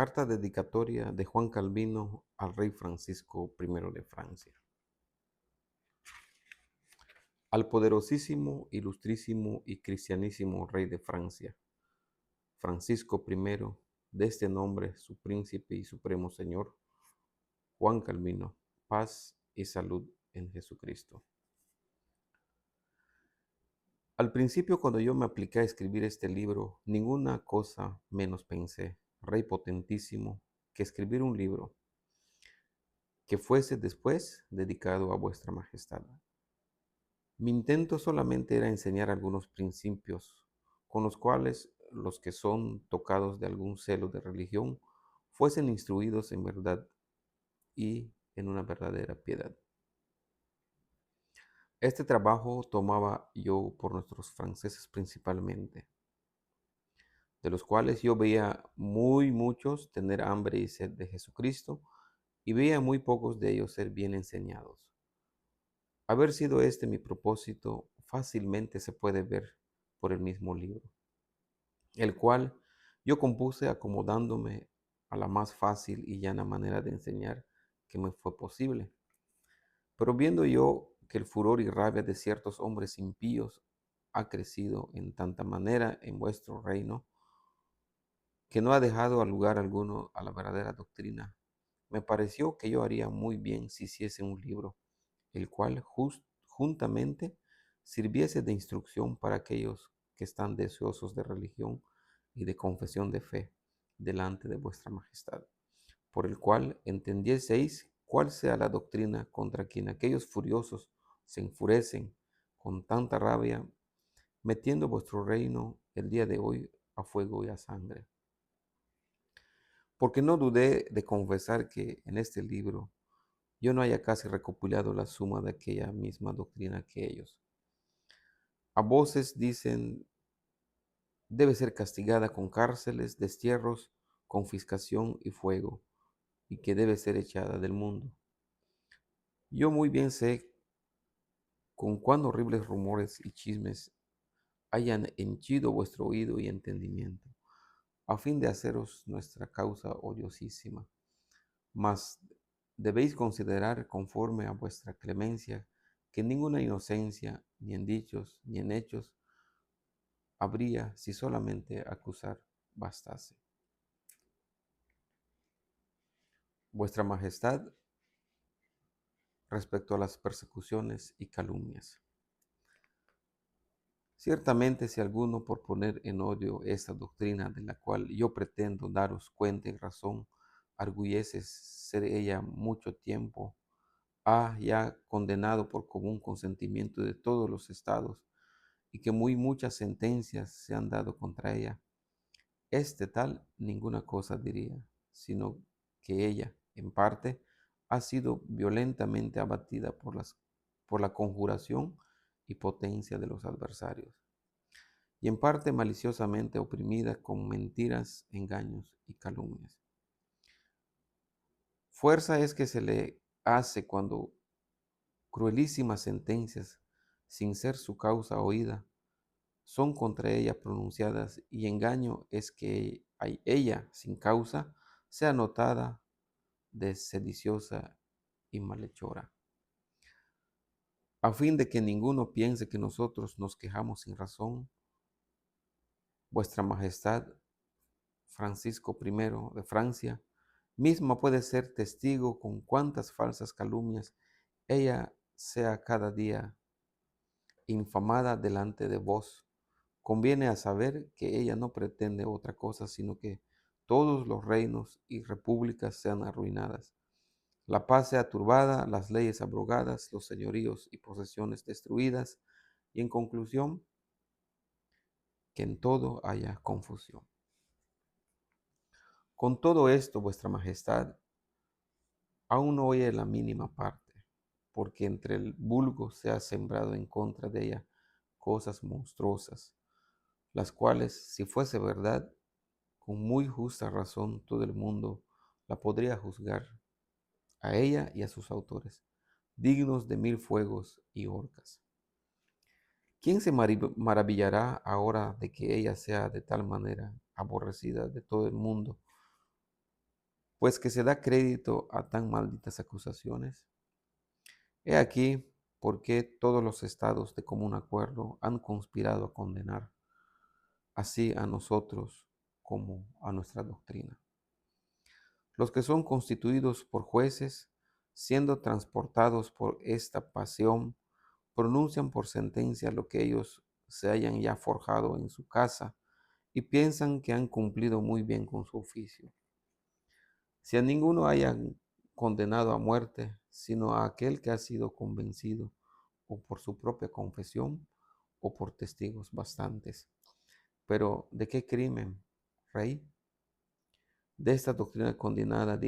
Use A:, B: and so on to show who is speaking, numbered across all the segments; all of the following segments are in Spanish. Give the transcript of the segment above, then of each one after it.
A: Carta dedicatoria de Juan Calvino al rey Francisco I de Francia. Al poderosísimo, ilustrísimo y cristianísimo rey de Francia, Francisco I, de este nombre su príncipe y supremo señor, Juan Calvino, paz y salud en Jesucristo. Al principio, cuando yo me apliqué a escribir este libro, ninguna cosa menos pensé, rey potentísimo, que escribir un libro que fuese después dedicado a vuestra majestad. Mi intento solamente era enseñar algunos principios con los cuales los que son tocados de algún celo de religión fuesen instruidos en verdad y en una verdadera piedad. Este trabajo tomaba yo por nuestros franceses principalmente, de los cuales yo veía muy muchos tener hambre y sed de Jesucristo y veía muy pocos de ellos ser bien enseñados. Haber sido este mi propósito fácilmente se puede ver por el mismo libro, el cual yo compuse acomodándome a la más fácil y llana manera de enseñar que me fue posible. Pero viendo yo que el furor y rabia de ciertos hombres impíos ha crecido en tanta manera en vuestro reino, que no ha dejado lugar alguno a la verdadera doctrina, me pareció que yo haría muy bien si hiciese un libro, el cual juntamente sirviese de instrucción para aquellos que están deseosos de religión y de confesión de fe delante de vuestra majestad, por el cual entendieseis cuál sea la doctrina contra quien aquellos furiosos se enfurecen con tanta rabia, metiendo vuestro reino el día de hoy a fuego y a sangre. Porque no dudé de confesar que en este libro yo no haya casi recopilado la suma de aquella misma doctrina que ellos. A voces dicen debe ser castigada con cárceles, destierros, confiscación y fuego, y que debe ser echada del mundo. Yo muy bien sé con cuán horribles rumores y chismes hayan henchido vuestro oído y entendimiento, a fin de haceros nuestra causa odiosísima. Mas debéis considerar conforme a vuestra clemencia que ninguna inocencia, ni en dichos, ni en hechos, habría si solamente acusar bastase. Vuestra Majestad respecto a las persecuciones y calumnias. Ciertamente, si alguno por poner en odio esta doctrina de la cual yo pretendo daros cuenta y razón, arguyese ser ella mucho tiempo, ha ya condenado por común consentimiento de todos los estados, y que muy muchas sentencias se han dado contra ella, este tal ninguna cosa diría, sino que ella, en parte, ha sido violentamente abatida por la conjuración y potencia de los adversarios, y en parte maliciosamente oprimida con mentiras, engaños y calumnias. Fuerza es que se le hace cuando cruelísimas sentencias, sin ser su causa oída, son contra ella pronunciadas, y engaño es que ella, sin causa, sea notada de sediciosa y malhechora, a fin de que ninguno piense que nosotros nos quejamos sin razón. Vuestra Majestad, Francisco I de Francia, misma puede ser testigo con cuántas falsas calumnias ella sea cada día infamada delante de vos. Conviene a saber que ella no pretende otra cosa sino que todos los reinos y repúblicas sean arruinadas, la paz sea turbada, las leyes abrogadas, los señoríos y posesiones destruidas, y en conclusión, que en todo haya confusión. Con todo esto, vuestra Majestad aún no oye la mínima parte, porque entre el vulgo se ha sembrado en contra de ella cosas monstruosas, las cuales, si fuese verdad, con muy justa razón todo el mundo la podría juzgar, a ella y a sus autores, dignos de 1000 fuegos y horcas. ¿Quién se maravillará ahora de que ella sea de tal manera aborrecida de todo el mundo, pues que se da crédito a tan malditas acusaciones. He aquí por qué todos los estados de común acuerdo han conspirado a condenar así a nosotros como a nuestra doctrina. Los que son constituidos por jueces, siendo transportados por esta pasión, pronuncian por sentencia lo que ellos se hayan ya forjado en su casa y piensan que han cumplido muy bien con su oficio. Si a ninguno hayan condenado a muerte, sino a aquel que ha sido convencido o por su propia confesión o por testigos bastantes. Pero ¿de qué crimen, rey? De esta doctrina condenada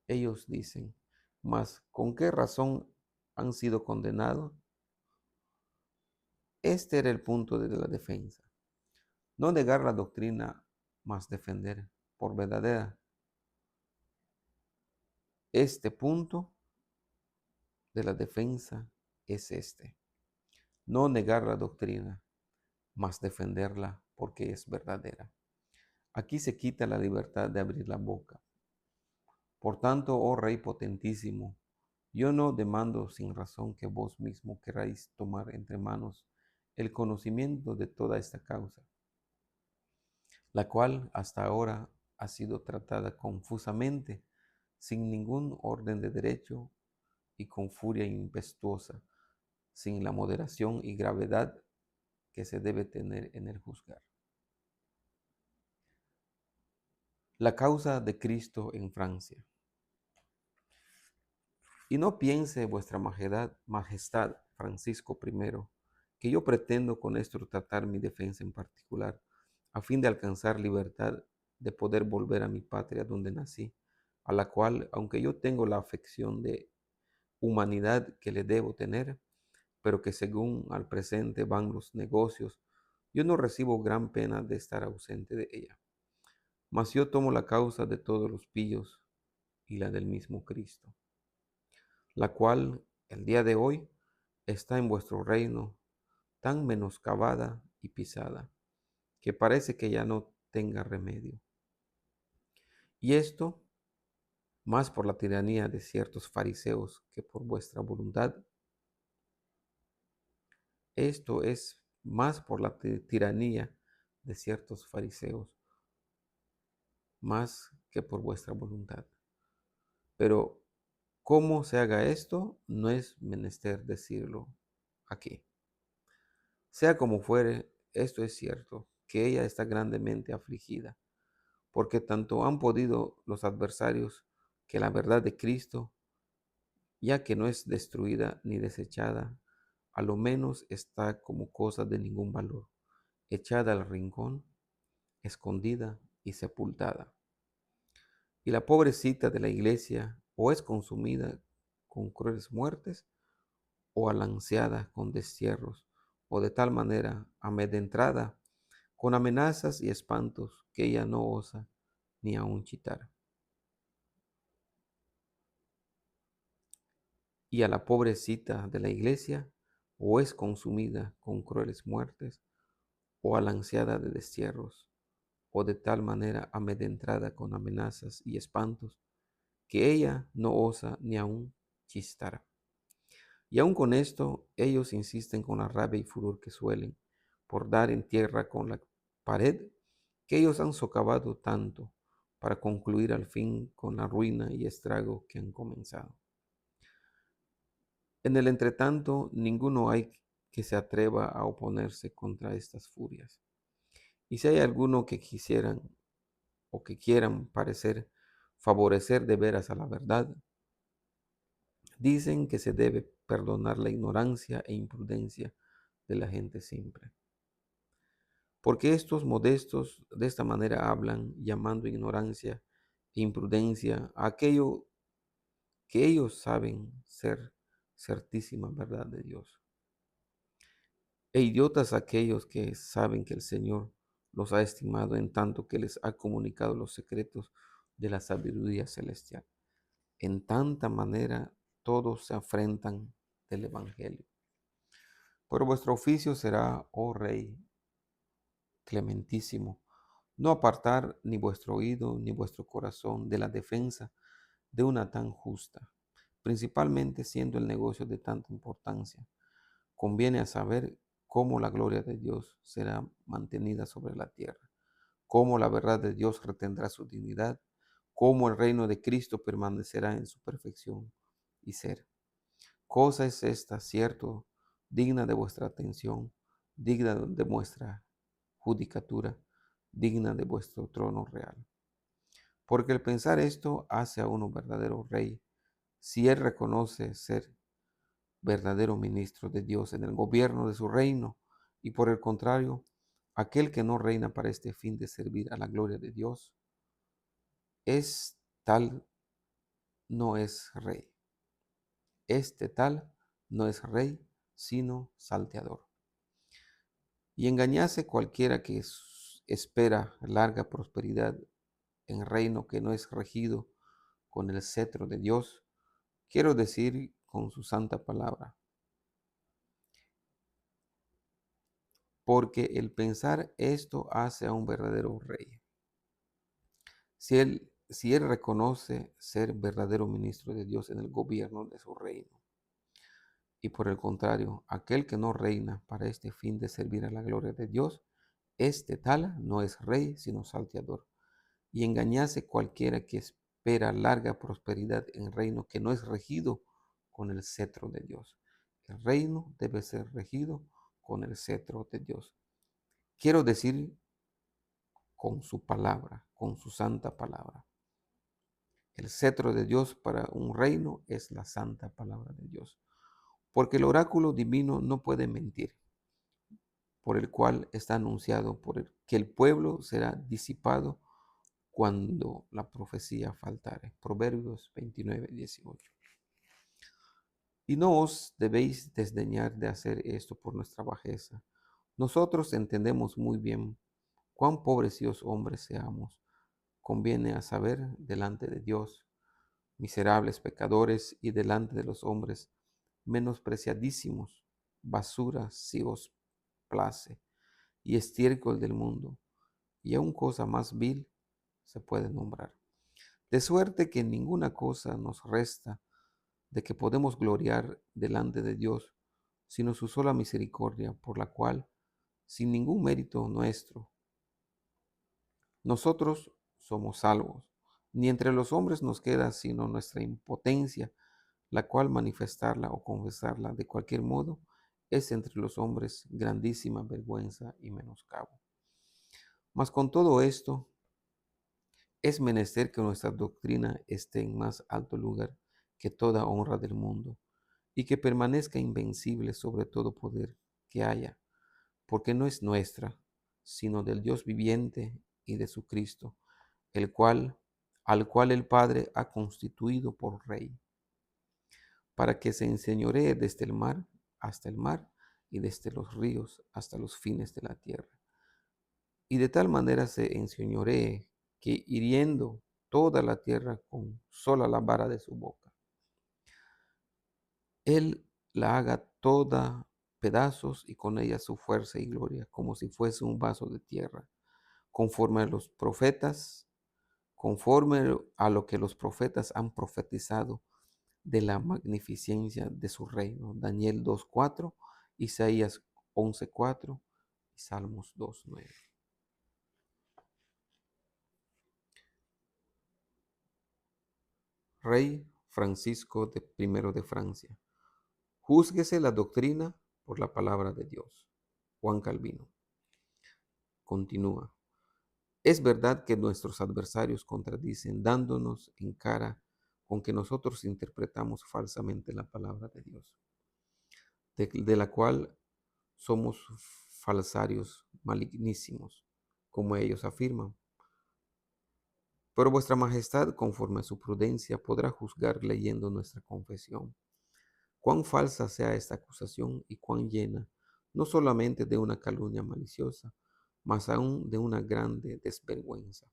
A: ellos dicen, mas ¿con qué razón han sido condenados? Este era el punto de la defensa. No negar la doctrina, mas defender por verdadera. Este punto de la defensa es este. No negar la doctrina, mas defenderla porque es verdadera. Aquí se quita la libertad de abrir la boca. Por tanto, oh Rey potentísimo, yo no demando sin razón que vos mismo queráis tomar entre manos el conocimiento de toda esta causa, la cual hasta ahora ha sido tratada confusamente, sin ningún orden de derecho y con furia impetuosa, sin la moderación y gravedad que se debe tener en el juzgar. La causa de Cristo en Francia. Y no piense vuestra majestad Francisco I, que yo pretendo con esto tratar mi defensa en particular, a fin de alcanzar libertad de poder volver a mi patria donde nací, a la cual, aunque yo tengo la afección de humanidad que le debo tener, pero que según al presente van los negocios, yo no recibo gran pena de estar ausente de ella. Mas yo tomo la causa de todos los pillos y la del mismo Cristo, la cual el día de hoy está en vuestro reino tan menoscabada y pisada, que parece que ya no tenga remedio. Y esto más por la tiranía de ciertos fariseos que por vuestra voluntad. Esto es más por la tiranía de ciertos fariseos, más que por vuestra voluntad. Pero cómo se haga esto, no es menester decirlo aquí. Sea como fuere, esto es cierto, que ella está grandemente afligida, porque tanto han podido los adversarios que la verdad de Cristo, ya que no es destruida ni desechada, a lo menos está como cosa de ningún valor, echada al rincón, escondida y sepultada. Y la pobrecita de la iglesia o es consumida con crueles muertes, o alanceada con destierros, o de tal manera amedrentada con amenazas y espantos que ella no osa ni aun chitar. Y a la pobrecita de la iglesia o es consumida con crueles muertes, o alanceada de destierros, o de tal manera amedrentada con amenazas y espantos que ella no osa ni aun chistar. Y aun con esto, ellos insisten con la rabia y furor que suelen, por dar en tierra con la pared que ellos han socavado tanto, para concluir al fin con la ruina y estrago que han comenzado. En el entretanto, ninguno hay que se atreva a oponerse contra estas furias. Y si hay alguno que quisieran o que quieran parecer favorecer de veras a la verdad, dicen que se debe perdonar la ignorancia e imprudencia de la gente simple. Porque estos modestos de esta manera hablan, llamando ignorancia e imprudencia a aquello que ellos saben ser certísima verdad de Dios. E idiotas aquellos que saben que el Señor los ha estimado en tanto que les ha comunicado los secretos de la sabiduría celestial. En tanta manera todos se afrentan del Evangelio. Pero vuestro oficio será, oh Rey clementísimo, no apartar ni vuestro oído ni vuestro corazón de la defensa de una tan justa, principalmente siendo el negocio de tanta importancia. Conviene a saber cómo la gloria de Dios será mantenida sobre la tierra, cómo la verdad de Dios retendrá su dignidad, cómo el reino de Cristo permanecerá en su perfección y ser. Cosa es esta, cierto, digna de vuestra atención, digna de vuestra judicatura, digna de vuestro trono real. Porque el pensar esto hace a uno verdadero rey, si él reconoce ser verdadero ministro de Dios en el gobierno de su reino, y por el contrario, aquel que no reina para este fin de servir a la gloria de Dios, es tal, no es rey. Este tal no es rey, sino salteador. Y engañase cualquiera que espera larga prosperidad en reino que no es regido con el cetro de Dios, quiero decir con su santa palabra. Porque el pensar esto hace a un verdadero rey. Si él reconoce ser verdadero ministro de Dios en el gobierno de su reino. Y por el contrario, aquel que no reina para este fin de servir a la gloria de Dios, este tal no es rey, sino salteador. Y engañase cualquiera que espera larga prosperidad en reino que no es regido con el cetro de Dios. El reino debe ser regido con el cetro de Dios. Quiero decir con su palabra, con su santa palabra. El cetro de Dios para un reino es la santa palabra de Dios. Porque el oráculo divino no puede mentir, por el cual está anunciado que el pueblo será disipado cuando la profecía faltare. Proverbios 29:18. Y no os debéis desdeñar de hacer esto por nuestra bajeza. Nosotros entendemos muy bien cuán pobres y hombres seamos. Conviene a saber delante de Dios, miserables pecadores, y delante de los hombres, menospreciadísimos, basura si os place, y estiércol del mundo, y aun cosa más vil se puede nombrar. De suerte que ninguna cosa nos resta de que podemos gloriar delante de Dios, sino su sola misericordia, por la cual, sin ningún mérito nuestro, nosotros somos salvos. Ni entre los hombres nos queda sino nuestra impotencia, la cual manifestarla o confesarla de cualquier modo es entre los hombres grandísima vergüenza y menoscabo. Mas con todo esto, es menester que nuestra doctrina esté en más alto lugar que toda honra del mundo, y que permanezca invencible sobre todo poder que haya, porque no es nuestra, sino del Dios viviente y de su Cristo, al cual el Padre ha constituido por Rey, para que se enseñoree desde el mar hasta el mar, y desde los ríos hasta los fines de la tierra. Y de tal manera se enseñoree que hiriendo toda la tierra con sola la vara de su boca, Él la haga toda pedazos y con ella su fuerza y gloria, como si fuese un vaso de tierra, conforme a los profetas, conforme a lo que los profetas han profetizado de la magnificencia de su reino. Daniel 2:4, Isaías 11:4 y Salmos 2:9. Rey Francisco I de Francia. Júzguese la doctrina por la palabra de Dios. Juan Calvino. Continúa. Es verdad que nuestros adversarios contradicen, dándonos en cara con que nosotros interpretamos falsamente la palabra de Dios, de la cual somos falsarios malignísimos, como ellos afirman. Pero vuestra majestad, conforme a su prudencia, podrá juzgar leyendo nuestra confesión. Cuán falsa sea esta acusación y cuán llena, no solamente de una calumnia maliciosa, mas aún de una grande desvergüenza.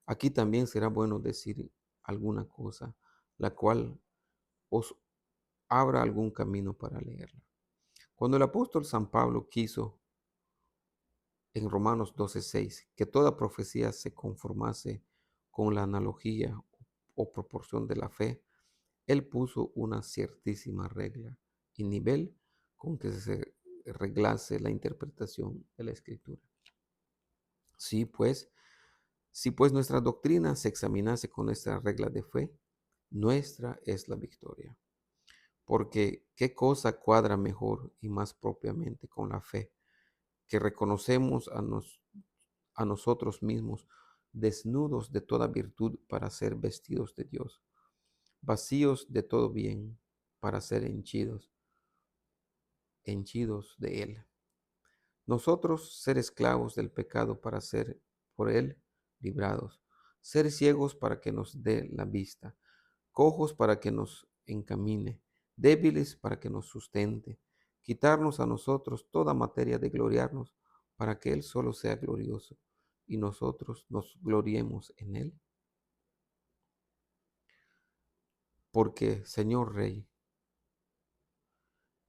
A: Aquí también será bueno decir alguna cosa, la cual os abra algún camino para leerla. Cuando el apóstol San Pablo quiso en Romanos 12:6, que toda profecía se conformase con la analogía o proporción de la fe, él puso una ciertísima regla y nivel con que se reglase la interpretación de la Escritura. Sí, pues, si pues nuestra doctrina se examinase con esta regla de fe, nuestra es la victoria. Porque ¿qué cosa cuadra mejor y más propiamente con la fe? Que reconocemos a nosotros mismos desnudos de toda virtud para ser vestidos de Dios, vacíos de todo bien para ser henchidos de Él. Nosotros ser esclavos del pecado para ser por Él librados, ser ciegos para que nos dé la vista, cojos para que nos encamine, débiles para que nos sustente, quitarnos a nosotros toda materia de gloriarnos para que Él solo sea glorioso y nosotros nos gloriemos en Él. Porque, Señor Rey,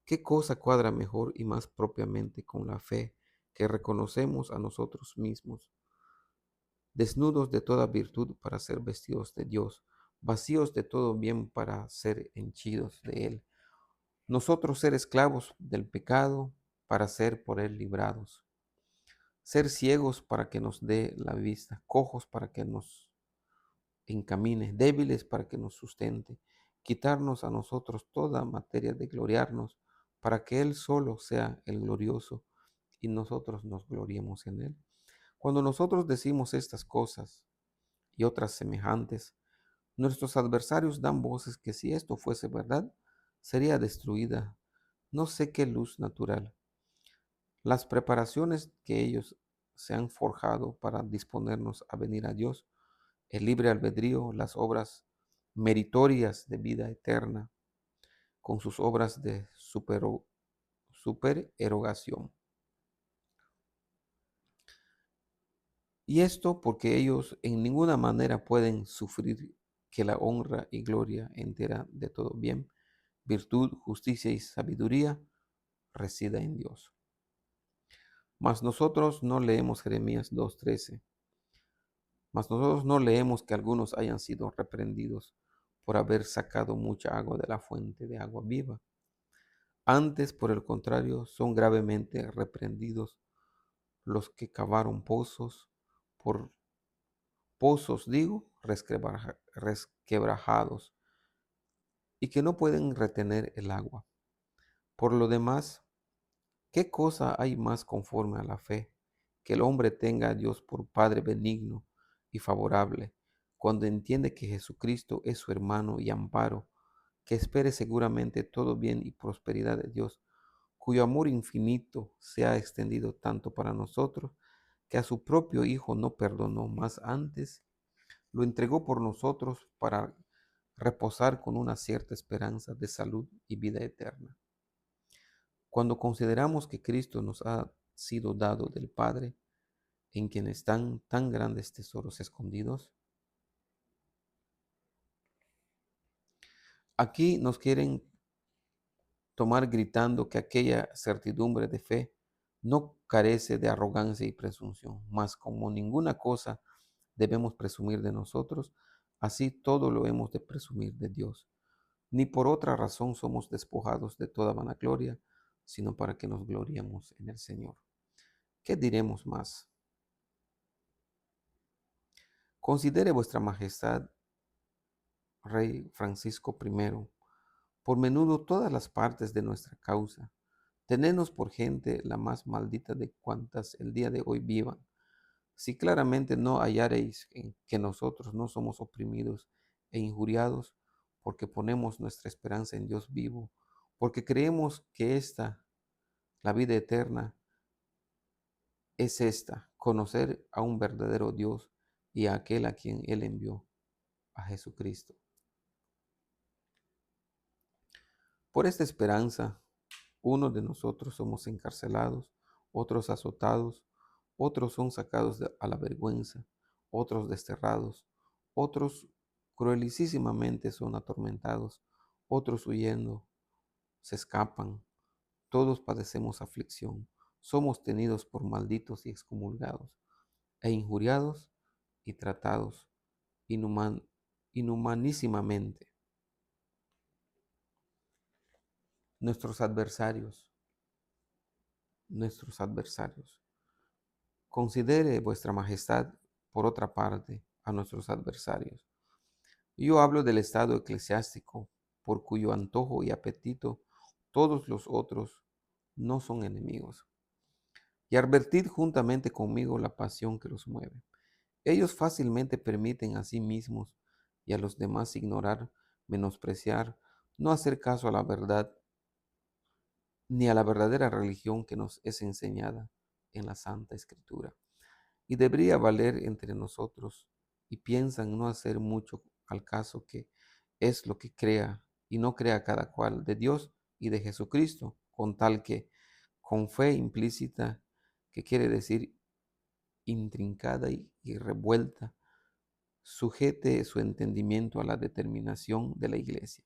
A: ¿qué cosa cuadra mejor y más propiamente con la fe que reconocemos a nosotros mismos, desnudos de toda virtud para ser vestidos de Dios, vacíos de todo bien para ser henchidos de Él? Nosotros ser esclavos del pecado para ser por Él librados, ser ciegos para que nos dé la vista, cojos para que nos encamine, débiles para que nos sustente, quitarnos a nosotros toda materia de gloriarnos, para que Él solo sea el glorioso y nosotros nos gloriemos en Él. Cuando nosotros decimos estas cosas y otras semejantes, nuestros adversarios dan voces que si esto fuese verdad, sería destruida no sé qué luz natural. Las preparaciones que ellos se han forjado para disponernos a venir a Dios, el libre albedrío, las obras meritorias de vida eterna, con sus obras de supererogación. Y esto porque ellos en ninguna manera pueden sufrir que la honra y gloria entera de todo bien, virtud, justicia y sabiduría resida en Dios. Mas nosotros no leemos Jeremías 2:13. Mas nosotros no leemos que algunos hayan sido reprendidos por haber sacado mucha agua de la fuente de agua viva. Antes, por el contrario, son gravemente reprendidos los que cavaron pozos, por pozos, digo, resquebrajados, y que no pueden retener el agua. Por lo demás, ¿qué cosa hay más conforme a la fe? Que el hombre tenga a Dios por Padre benigno y favorable, cuando entiende que Jesucristo es su hermano y amparo, que espere seguramente todo bien y prosperidad de Dios, cuyo amor infinito se ha extendido tanto para nosotros, que a su propio Hijo no perdonó, más antes lo entregó por nosotros para reposar con una cierta esperanza de salud y vida eterna. Cuando consideramos que Cristo nos ha sido dado del Padre, en quien están tan grandes tesoros escondidos, aquí nos quieren tomar gritando que aquella certidumbre de fe no carece de arrogancia y presunción, mas como ninguna cosa debemos presumir de nosotros, así todo lo hemos de presumir de Dios. Ni por otra razón somos despojados de toda vanagloria, sino para que nos gloriemos en el Señor. ¿Qué diremos más? Considere vuestra majestad, Rey Francisco I, por menudo todas las partes de nuestra causa. Tenednos por gente la más maldita de cuantas el día de hoy vivan. Si claramente no hallareis en que nosotros no somos oprimidos e injuriados, porque ponemos nuestra esperanza en Dios vivo, porque creemos que la vida eterna, es esta, conocer a un verdadero Dios y a aquel a quien Él envió, a Jesucristo. Por esta esperanza, unos de nosotros somos encarcelados, otros azotados, otros son sacados a la vergüenza, otros desterrados, otros cruelísimamente son atormentados, otros huyendo se escapan, todos padecemos aflicción, somos tenidos por malditos y excomulgados, e injuriados y tratados inhumanísimamente. Nuestros adversarios, nuestros adversarios. Considere vuestra majestad, por otra parte, a nuestros adversarios. Yo hablo del estado eclesiástico, por cuyo antojo y apetito todos los otros no son enemigos. Y advertid juntamente conmigo la pasión que los mueve. Ellos fácilmente permiten a sí mismos y a los demás ignorar, menospreciar, no hacer caso a la verdad, ni a la verdadera religión que nos es enseñada en la Santa Escritura. Y debería valer entre nosotros, y piensan no hacer mucho al caso, que es lo que crea y no crea cada cual de Dios y de Jesucristo, con tal que, con fe implícita, que quiere decir intrincada y revuelta, sujete su entendimiento a la determinación de la Iglesia.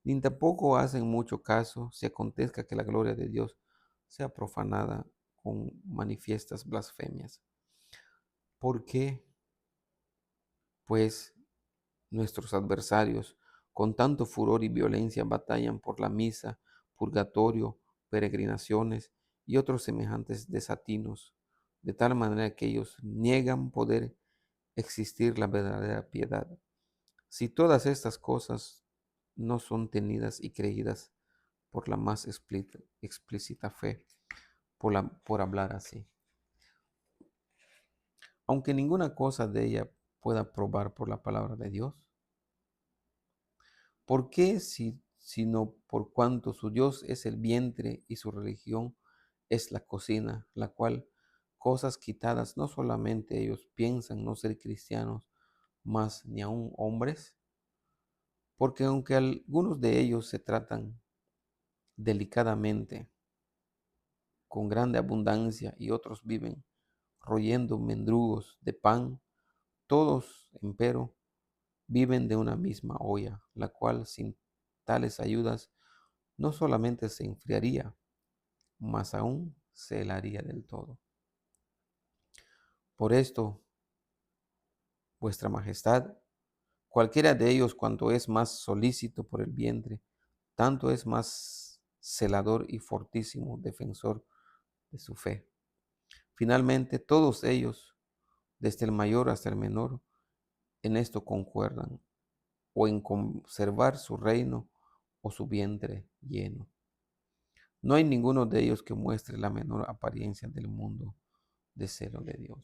A: Ni tampoco hacen mucho caso si acontezca que la gloria de Dios sea profanada con manifiestas blasfemias. ¿Por qué, pues, nuestros adversarios con tanto furor y violencia batallan por la misa, purgatorio, peregrinaciones y otros semejantes desatinos, de tal manera que ellos niegan poder existir la verdadera piedad? Si todas estas cosas no son tenidas y creídas por la más explícita fe, por hablar así, aunque ninguna cosa de ella pueda probar por la palabra de Dios, ¿por qué sino por cuanto su Dios es el vientre y su religión es la cocina, la cual cosas quitadas no solamente ellos piensan no ser cristianos, mas ni aun hombres? Porque aunque algunos de ellos se tratan delicadamente, con grande abundancia, y otros viven royendo mendrugos de pan, todos, empero, viven de una misma olla, la cual sin tales ayudas no solamente se enfriaría, mas aún se helaría del todo. Por esto, vuestra majestad, cualquiera de ellos, cuanto es más solícito por el vientre, tanto es más celador y fortísimo defensor de su fe. Finalmente, todos ellos, desde el mayor hasta el menor, en esto concuerdan, o en conservar su reino o su vientre lleno. No hay ninguno de ellos que muestre la menor apariencia del mundo de celo de Dios.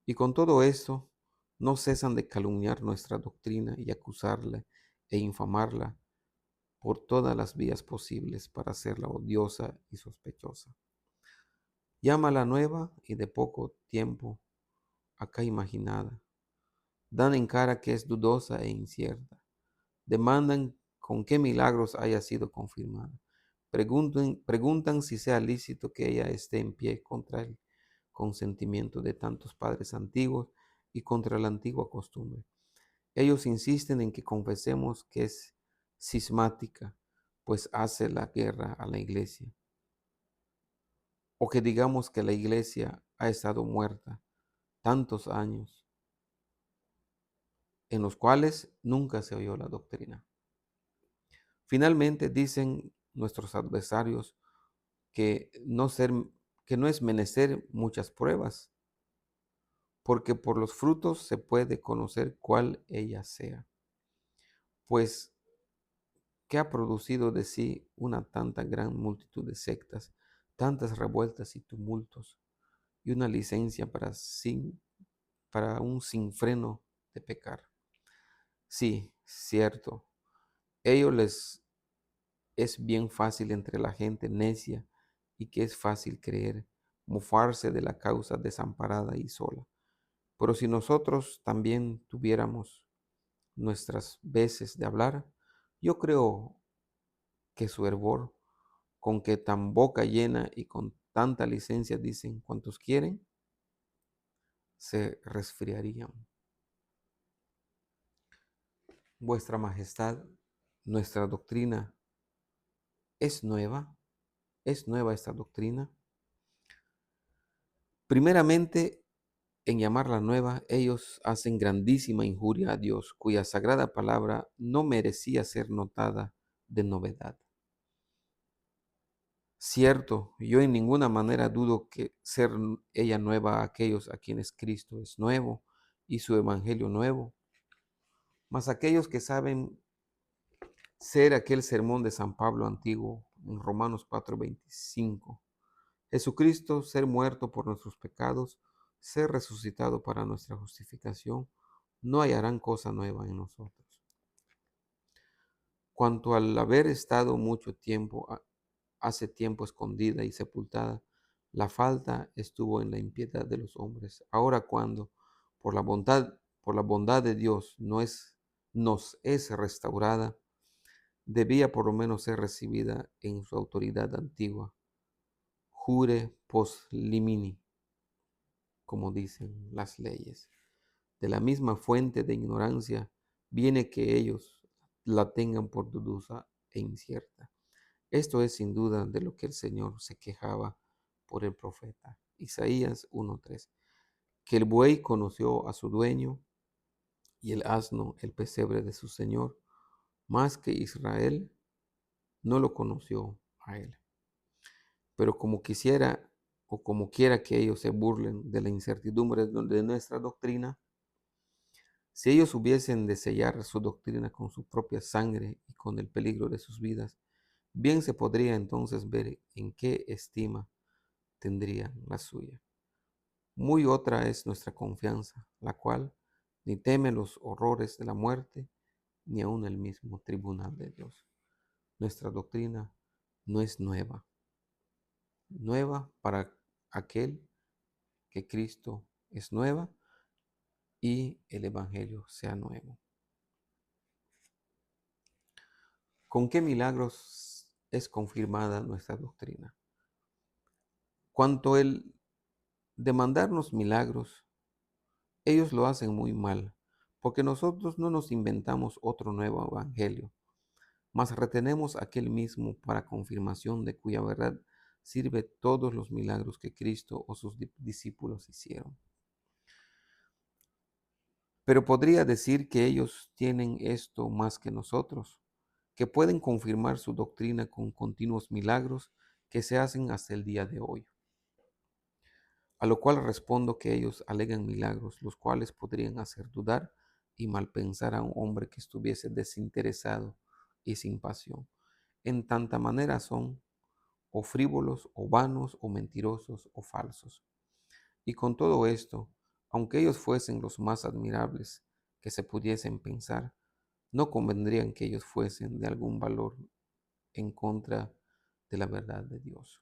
A: Y con todo esto, no cesan de calumniar nuestra doctrina y acusarla e infamarla por todas las vías posibles para hacerla odiosa y sospechosa. Llámala nueva y de poco tiempo acá imaginada. Dan en cara que es dudosa e incierta. Demandan con qué milagros haya sido confirmada. Preguntan si sea lícito que ella esté en pie contra el consentimiento de tantos padres antiguos y contra la antigua costumbre. Ellos insisten en que confesemos que es cismática, pues hace la guerra a la iglesia, o que digamos que la iglesia ha estado muerta tantos años, en los cuales nunca se oyó la doctrina. Finalmente dicen nuestros adversarios que que no es menester muchas pruebas, porque por los frutos se puede conocer cuál ella sea. Pues, ¿qué ha producido de sí una tanta gran multitud de sectas, tantas revueltas y tumultos, y una licencia para un sinfreno de pecar? Sí, cierto, ello les es bien fácil entre la gente necia, y que es fácil creer, mofarse de la causa desamparada y sola. Pero si nosotros también tuviéramos nuestras veces de hablar, yo creo que su hervor, con que tan boca llena y con tanta licencia dicen cuantos quieren, se resfriarían. Vuestra Majestad, nuestra doctrina es nueva, ¿Es nueva esta doctrina? Primeramente, en llamarla nueva, ellos hacen grandísima injuria a Dios, cuya sagrada palabra no merecía ser notada de novedad. Cierto, yo en ninguna manera dudo que ser ella nueva a aquellos a quienes Cristo es nuevo y su evangelio nuevo, mas aquellos que saben ser aquel sermón de San Pablo antiguo en Romanos 4:25, Jesucristo ser muerto por nuestros pecados, ser resucitado para nuestra justificación, no hallarán cosa nueva en nosotros. Cuanto al haber estado mucho tiempo, hace tiempo escondida y sepultada, la falta estuvo en la impiedad de los hombres. Ahora cuando, por la bondad de Dios, nos es restaurada, debía por lo menos ser recibida en su autoridad antigua, jure post limini, como dicen las leyes. De la misma fuente de ignorancia viene que ellos la tengan por dudosa e incierta. Esto es sin duda de lo que el Señor se quejaba por el profeta Isaías 1:3, que el buey conoció a su dueño y el asno el pesebre de su Señor, más que Israel no lo conoció a él. Pero como quisiera o como quiera que ellos se burlen de la incertidumbre de nuestra doctrina, si ellos hubiesen de sellar su doctrina con su propia sangre y con el peligro de sus vidas, bien se podría entonces ver en qué estima tendrían la suya. Muy otra es nuestra confianza, la cual ni teme los horrores de la muerte, ni aun el mismo tribunal de Dios. Nuestra doctrina no es nueva, nueva para aquel que Cristo es nueva y el Evangelio sea nuevo. ¿Con qué milagros es confirmada nuestra doctrina? Cuanto el demandarnos milagros, ellos lo hacen muy mal, porque nosotros no nos inventamos otro nuevo evangelio, mas retenemos aquel mismo para confirmación de cuya verdad sirve todos los milagros que Cristo o sus discípulos hicieron. Pero podría decir que ellos tienen esto más que nosotros, que pueden confirmar su doctrina con continuos milagros que se hacen hasta el día de hoy. A lo cual respondo que ellos alegan milagros, los cuales podrían hacer dudar y malpensar a un hombre que estuviese desinteresado y sin pasión. En tanta manera son o frívolos, o vanos, o mentirosos, o falsos. Y con todo esto, aunque ellos fuesen los más admirables que se pudiesen pensar, no convendrían que ellos fuesen de algún valor en contra de la verdad de Dios.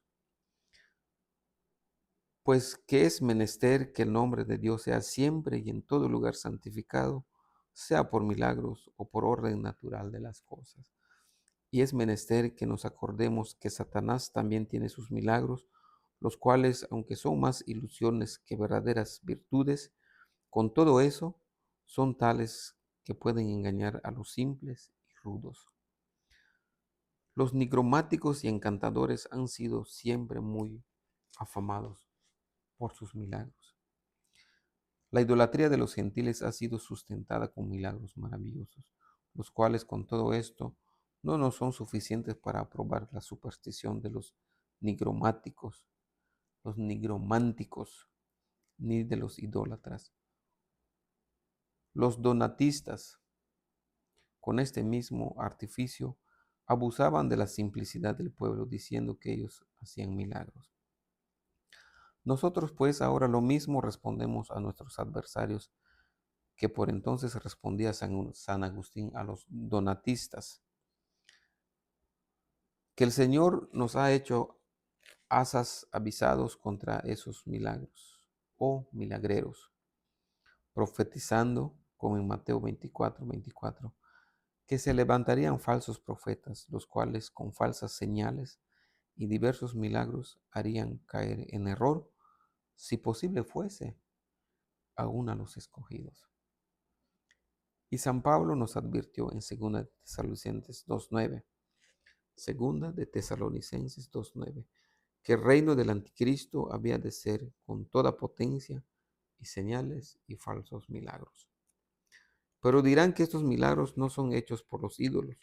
A: Pues que es menester que el nombre de Dios sea siempre y en todo lugar santificado, sea por milagros o por orden natural de las cosas. Y es menester que nos acordemos que Satanás también tiene sus milagros, los cuales, aunque son más ilusiones que verdaderas virtudes, con todo eso son tales que pueden engañar a los simples y rudos. Los nigromáticos y encantadores han sido siempre muy afamados por sus milagros. La idolatría de los gentiles ha sido sustentada con milagros maravillosos, los cuales con todo esto no nos son suficientes para aprobar la superstición de los nigromáticos, los nigrománticos, ni de los idólatras. Los donatistas, con este mismo artificio, abusaban de la simplicidad del pueblo, diciendo que ellos hacían milagros. Nosotros pues ahora lo mismo respondemos a nuestros adversarios que por entonces respondía San Agustín a los donatistas, que el Señor nos ha hecho asaz avisados contra esos milagros o milagreros, profetizando, como en Mateo 24:24, que se levantarían falsos profetas, los cuales con falsas señales y diversos milagros harían caer en error, si posible fuese, aún a los escogidos. Y San Pablo nos advirtió en 2 Tesalonicenses 2:9, Segunda de Tesalonicenses 2:9, que el reino del anticristo había de ser con toda potencia y señales y falsos milagros. Pero dirán que estos milagros no son hechos por los ídolos,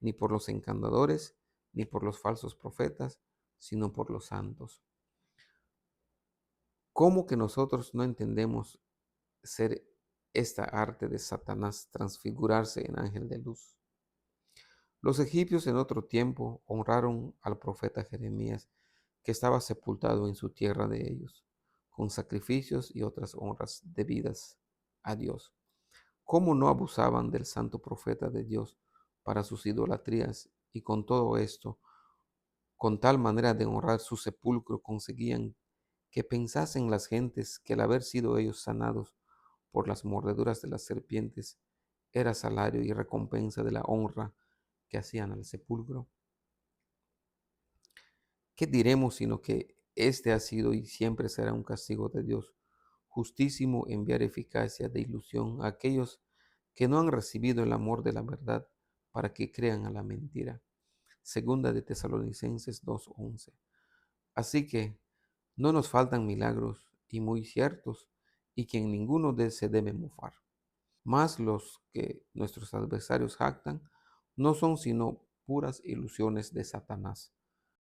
A: ni por los encantadores, ni por los falsos profetas, sino por los santos. ¿Cómo que nosotros no entendemos ser esta arte de Satanás transfigurarse en ángel de luz? Los egipcios en otro tiempo honraron al profeta Jeremías, que estaba sepultado en su tierra de ellos, con sacrificios y otras honras debidas a Dios. ¿Cómo no abusaban del santo profeta de Dios para sus idolatrías? Y con todo esto, con tal manera de honrar su sepulcro, conseguían que pensasen las gentes que al haber sido ellos sanados por las mordeduras de las serpientes, era salario y recompensa de la honra que hacían al sepulcro. ¿Qué diremos sino que este ha sido y siempre será un castigo de Dios, justísimo enviar eficacia de ilusión a aquellos que no han recibido el amor de la verdad para que crean a la mentira? Segunda de Tesalonicenses 2:11. Así que no nos faltan milagros y muy ciertos, y que en ninguno de se debe mofar. Mas los que nuestros adversarios jactan no son sino puras ilusiones de Satanás,